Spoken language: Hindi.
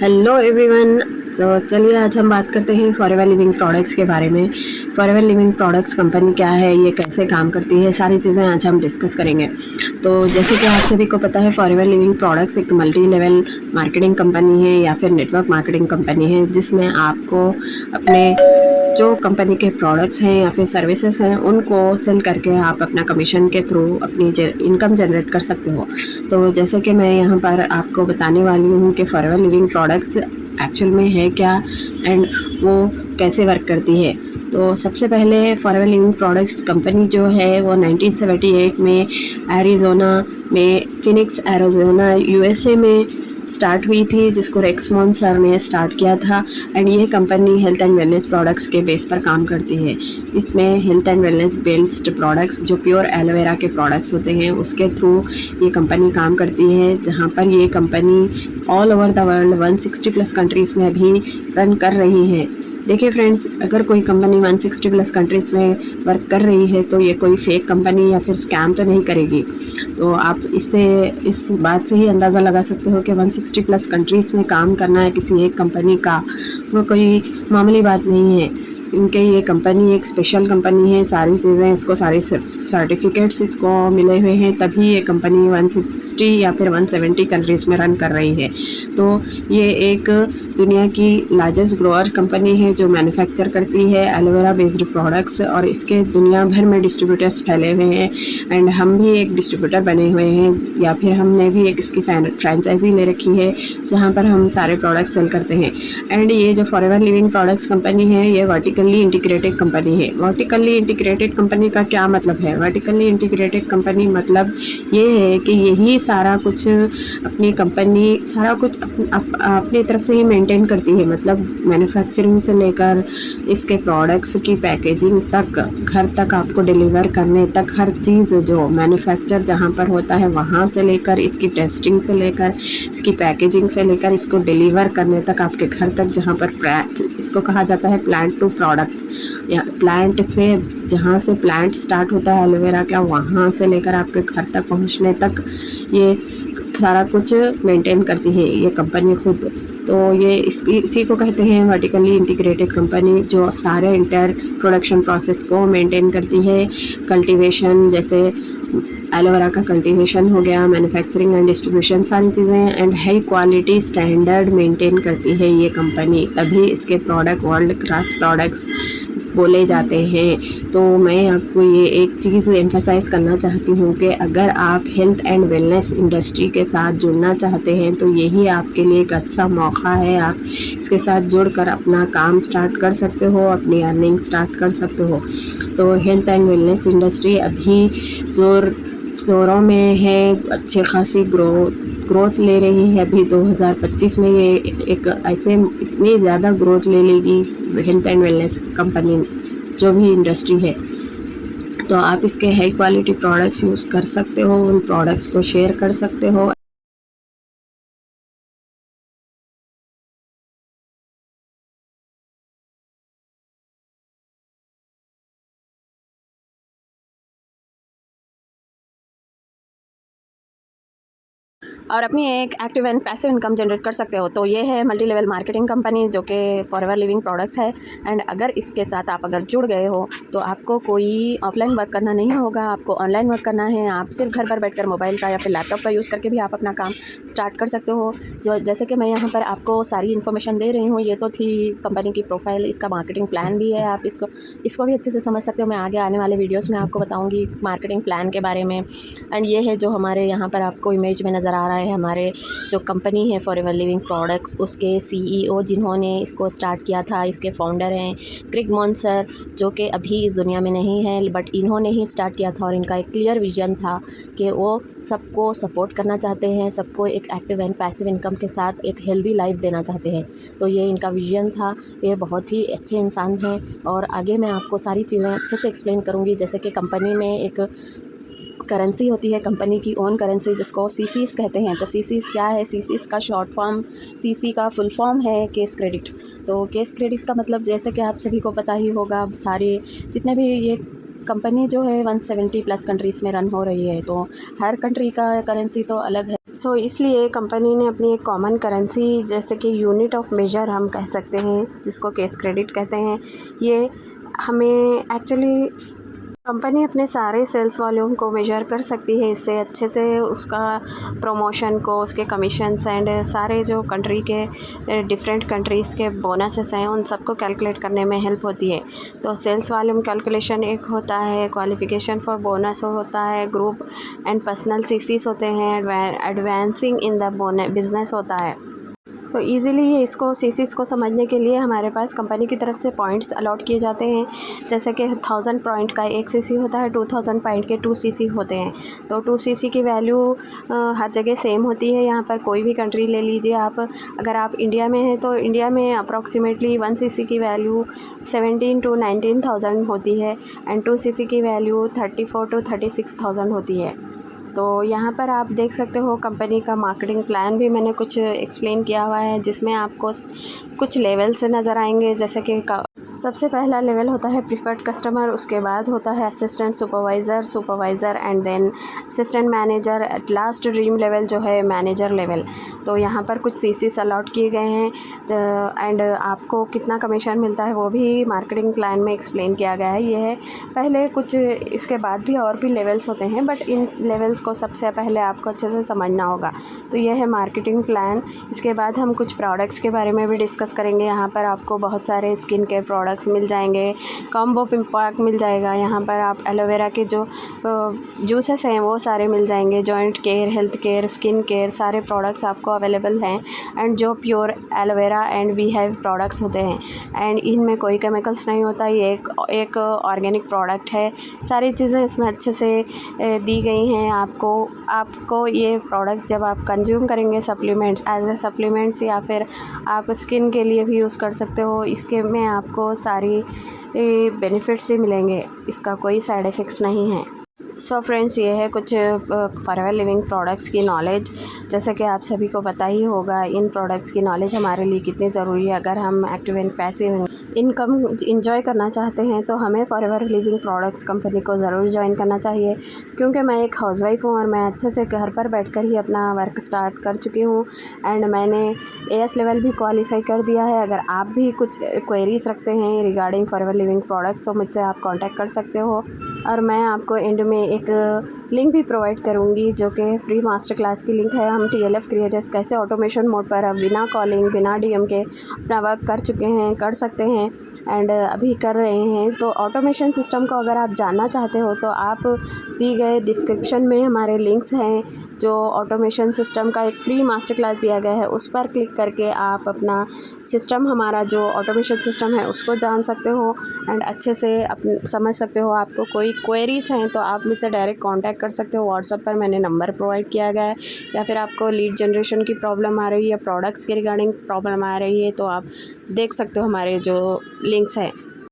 Hello everyone. चलिए आज हम बात करते हैं फॉरएवर लिविंग प्रोडक्ट्स के बारे में। फॉरएवर लिविंग प्रोडक्ट्स कंपनी क्या है, ये कैसे काम करती है, सारी चीज़ें आज हम डिस्कस करेंगे। तो जैसे कि आप सभी को पता है, फॉरएवर लिविंग प्रोडक्ट्स एक मल्टी लेवल मार्केटिंग कंपनी है या फिर नेटवर्क मार्केटिंग कंपनी है, जिसमें आपको अपने जो कंपनी के प्रोडक्ट्स हैं या फिर सर्विसेज हैं उनको सेल करके आप अपना कमीशन के थ्रू अपनी इनकम जनरेट कर सकते हो। तो जैसे कि मैं यहाँ पर आपको बताने वाली हूँ कि फॉरएवर लिविंग प्रोडक्ट्स एक्चुअल में है क्या एंड वो कैसे वर्क करती है। तो सबसे पहले फॉरएवर लिविंग प्रोडक्ट्स कंपनी जो है वो 1978 में एरिज़ोना में फिनिक्स एरिज़ोना यूएसए में स्टार्ट हुई थी, जिसको रेक्समॉन सर ने स्टार्ट किया था। एंड ये company health and wellness products के बेस पर काम करती है। इसमें health and wellness based products जो प्योर एलोवेरा के प्रोडक्ट्स होते हैं उसके थ्रू ये कंपनी काम करती है, जहाँ पर ये company all over the world 160 plus countries में भी रन कर रही है। देखिए फ्रेंड्स, अगर कोई कंपनी 160 प्लस कंट्रीज़ में वर्क कर रही है तो ये कोई फेक कंपनी या फिर स्कैम तो नहीं करेगी। तो आप इस बात से ही अंदाज़ा लगा सकते हो कि 160 प्लस कंट्रीज़ में काम करना है किसी एक कंपनी का, वो कोई मामूली बात नहीं है। इनके ये कंपनी एक स्पेशल कंपनी है, सारी चीज़ें इसको सारे सर्टिफिकेट्स इसको मिले हुए हैं, तभी ये कंपनी 160 या फिर 170 कंट्रीज़ में रन कर रही है। तो ये एक दुनिया की लार्जेस्ट ग्रोअर कंपनी है जो मैन्युफैक्चर करती है एलोवेरा बेस्ड प्रोडक्ट्स, और इसके दुनिया भर में डिस्ट्रीब्यूटर्स फैले हुए हैं। एंड हम भी एक डिस्ट्रीब्यूटर बने हुए हैं या फिर हमने भी एक इसकी फ्रेंचाइजी ले रखी है जहाँ पर हम सारे प्रोडक्ट्स सेल करते हैं। एंड ये जो फॉरएवर लिविंग प्रोडक्ट्स कंपनी है ये वर्टिकली इंटीग्रेटेड कंपनी है। वर्टिकली इंटीग्रेटेड कंपनी का क्या मतलब है? वर्टिकली इंटीग्रेटेड कंपनी मतलब ये है कि यही सारा कुछ अपनी कंपनी सारा कुछ अपनी तरफ से ही मेंटेन करती है। मतलब मैन्युफैक्चरिंग से लेकर इसके प्रोडक्ट्स की पैकेजिंग तक, घर तक आपको डिलीवर करने तक, हर चीज़ जो मैन्युफैक्चर जहाँ पर होता है वहाँ से लेकर इसकी टेस्टिंग से लेकर इसकी पैकेजिंग से लेकर इसको डिलीवर करने तक आपके घर तक, जहाँ पर इसको कहा जाता है प्लांट टू प्रोडक्ट, या प्लांट से जहाँ से प्लांट स्टार्ट होता है एलोवेरा का, वहाँ से लेकर आपके घर तक पहुँचने तक ये सारा कुछ मेंटेन करती है ये कंपनी खुद। तो ये इसी को कहते हैं वर्टिकली इंटीग्रेटेड कंपनी, जो सारे इंटर प्रोडक्शन प्रोसेस को मेंटेन करती है। कल्टीवेशन, जैसे एलोवेरा का कल्टीवेशन हो गया, मैन्युफैक्चरिंग एंड डिस्ट्रीब्यूशन, सारी चीज़ें, and high quality standard maintain करती है ये कंपनी, तभी इसके प्रोडक्ट वर्ल्ड क्लास प्रोडक्ट्स बोले जाते हैं। तो मैं आपको ये एक चीज़ एम्फसाइज़ करना चाहती हूँ कि अगर आप हेल्थ एंड वेलनेस इंडस्ट्री के साथ जुड़ना चाहते हैं तो यही आपके लिए एक अच्छा मौका है। आप इसके साथ जुड़कर अपना काम स्टार्ट कर सकते हो, अपनी अर्निंग स्टार्ट कर सकते हो। तो हेल्थ एंड वेलनेस इंडस्ट्री अभी जोरों में है, अच्छे खासी ग्रोथ ले रही है। अभी 2025 में ये एक ऐसे इतनी ज़्यादा ग्रोथ ले लेगी हेल्थ एंड वेलनेस कंपनी जो भी इंडस्ट्री है। तो आप इसके हाई क्वालिटी प्रोडक्ट्स यूज़ कर सकते हो, उन प्रोडक्ट्स को शेयर कर सकते हो। और अपनी एक active and passive income generate कर सकते हो। तो ये है मल्टी लेवल मार्केटिंग कंपनी जो कि फॉरएवर लिविंग प्रोडक्ट्स है। एंड अगर इसके साथ आप अगर जुड़ गए हो तो आपको कोई ऑफलाइन वर्क करना नहीं होगा, आपको ऑनलाइन वर्क करना है। आप सिर्फ घर पर बैठकर मोबाइल का या फिर लैपटॉप का यूज़ करके भी आप अपना काम स्टार्ट कर सकते हो। जो जैसे कि मैं यहाँ पर आपको सारी इन्फॉर्मेशन दे रही हूँ, ये तो थी कंपनी की प्रोफाइल, इसका मार्केटिंग प्लान भी है, आप इसको भी अच्छे से समझ सकते हो। मैं आगे आने वाले वीडियोज़ में आपको बताऊँगी मार्केटिंग प्लान के बारे में। एंड ये है जो हमारे यहाँ पर आपको इमेज में नज़र आ रहा है, हमारे जो कंपनी है फॉरएवर लिविंग प्रोडक्ट्स, उसके सीईओ जिन्होंने इसको स्टार्ट किया था, इसके फाउंडर हैं क्रिग मॉन्सर, जो कि अभी इस दुनिया में नहीं है, बट इन्होंने ही स्टार्ट किया था। और इनका एक क्लियर विजन था कि वो सबको सपोर्ट करना चाहते हैं, सबको एक एक्टिव एंड पैसिव इनकम के साथ एक हेल्दी लाइफ देना चाहते हैं। तो ये इनका विजन था। ये बहुत ही अच्छे इंसान हैं और आगे मैं आपको सारी चीज़ें अच्छे से एक्सप्लेन करूँगी। जैसे कि कंपनी में एक करेंसी होती है, कंपनी की ओन करेंसी, जिसको सीसीस कहते हैं। तो सीसीस क्या है? सीसीस का शॉर्ट फॉर्म, सीसी का फुल फॉर्म है केस क्रेडिट। तो केस क्रेडिट का मतलब जैसे कि आप सभी को पता ही होगा, सारे जितने भी ये कंपनी जो है 170 प्लस कंट्रीज़ में रन हो रही है, तो हर कंट्री का करेंसी तो अलग है। सो इसलिए कंपनी ने अपनी एक कॉमन करेंसी जैसे कि यूनिट ऑफ मेजर हम कह सकते हैं, जिसको केस क्रेडिट कहते हैं, ये हमें एक्चुअली कंपनी अपने सारे सेल्स वॉल्यूम को मेजर कर सकती है। इससे अच्छे से उसका प्रमोशन को, उसके कमीशंस एंड सारे जो कंट्री के डिफरेंट कंट्रीज़ के बोनसेस हैं उन सबको कैलकुलेट करने में हेल्प होती है। तो सेल्स वॉल्यूम कैलकुलेशन एक होता है, क्वालिफिकेशन फॉर बोनस होता है, ग्रुप एंड पर्सनल सीसीस होते हैं, एडवांसिंग इन द बिजनेस होता है। सो ईज़िली ये इसको सीसीस को समझने के लिए हमारे पास कंपनी की तरफ से पॉइंट्स अलॉट किए जाते हैं। जैसे कि 1000 पॉइंट का 1 सीसी होता है, 2000 पॉइंट के 2 सीसी होते हैं। तो 2 सीसी की वैल्यू हर जगह सेम होती है। यहाँ पर कोई भी कंट्री ले लीजिए आप, अगर आप इंडिया में हैं तो इंडिया में अप्रॉक्सीमेटली 1 सीसी की वैल्यू 17 to 19,000 होती है एंड 2 सीसी की वैल्यू 34 to 36,000 होती है। तो यहाँ पर आप देख सकते हो कंपनी का मार्केटिंग प्लान भी मैंने कुछ एक्सप्लेन किया हुआ है, जिसमें आपको कुछ लेवल से नज़र आएंगे। जैसे कि सबसे पहला लेवल होता है प्रीफर्ड कस्टमर, उसके बाद होता है assistant supervisor and then assistant manager, at last dream level जो है मैनेजर लेवल। तो यहाँ पर कुछ सीसीस अलॉट किए गए हैं एंड आपको कितना कमीशन मिलता है वो भी मार्केटिंग प्लान में एक्सप्लेन किया गया है। ये है पहले कुछ, इसके बाद भी और भी लेवल्स होते हैं, बट इन लेवल्स को सबसे पहले आपको अच्छे से समझना होगा। तो यह है मार्केटिंग प्लान। इसके बाद हम कुछ प्रोडक्ट्स के बारे में भी डिस्कस करेंगे। यहाँ पर आपको बहुत सारे स्किन केयर प्रोडक्ट्स मिल जाएंगे, कॉम्बो पैक मिल जाएगा। यहाँ पर आप एलोवेरा के जो जूसेस हैं वो सारे मिल जाएंगे। Joint care, health care, skin care सारे प्रोडक्ट्स आपको अवेलेबल हैं एंड जो pure aloe vera and we have products होते हैं एंड इनमें कोई केमिकल्स नहीं होता। ये एक ऑर्गेनिक प्रोडक्ट है। सारी चीज़ें इसमें अच्छे से दी गई हैं। आपको ये प्रोडक्ट्स जब आप कंज्यूम करेंगे सप्लीमेंट्स, एज ए सप्लीमेंट्स या फिर आप स्किन के लिए भी यूज़ कर सकते हो, इसके में आपको सारी बेनिफिट्स ही मिलेंगे, इसका कोई साइड इफ़ेक्ट्स नहीं है। सो फ्रेंड्स, ये है कुछ फॉरएवर लिविंग प्रोडक्ट्स की नॉलेज। जैसे कि आप सभी को पता ही होगा इन प्रोडक्ट्स की नॉलेज हमारे लिए कितनी ज़रूरी है। अगर हम active and passive income enjoy करना चाहते हैं तो हमें फॉरएवर लिविंग प्रोडक्ट्स कंपनी को ज़रूर ज्वाइन करना चाहिए। क्योंकि मैं एक हाउसवाइफ हूँ और मैं अच्छे से घर पर बैठकर ही अपना वर्क स्टार्ट कर चुकी हूँ एंड मैंने AS लेवल भी क्वालिफाई कर दिया है। अगर आप भी कुछ क्वेरीज रखते हैं रिगार्डिंग फॉरएवर लिविंग प्रोडक्ट्स तो मुझसे आप कॉन्टैक्ट कर सकते हो और मैं आपको एंड में एक लिंक भी प्रोवाइड करूंगी जो कि फ्री मास्टर क्लास की लिंक है। हम TLF क्रिएटर्स कैसे ऑटोमेशन मोड पर अब बिना कॉलिंग, बिना DM के अपना वर्क कर चुके हैं, कर सकते हैं एंड अभी कर रहे हैं। तो ऑटोमेशन सिस्टम को अगर आप जानना चाहते हो तो आप दी गए डिस्क्रिप्शन में हमारे लिंक्स हैं, जो ऑटोमेशन सिस्टम का एक फ्री मास्टर क्लास दिया गया है, उस पर क्लिक करके आप अपना सिस्टम, हमारा जो ऑटोमेशन सिस्टम है उसको जान सकते हो एंड अच्छे से समझ सकते हो। आपको कोई क्वेरीज हैं तो आप मुझसे डायरेक्ट कांटेक्ट कर सकते हो। व्हाट्सएप पर मैंने नंबर प्रोवाइड किया गया है। या फिर आपको लीड जनरेशन की प्रॉब्लम आ रही है, प्रोडक्ट्स के रिगार्डिंग प्रॉब्लम आ रही है तो आप देख सकते हो हमारे जो लिंक्स हैं।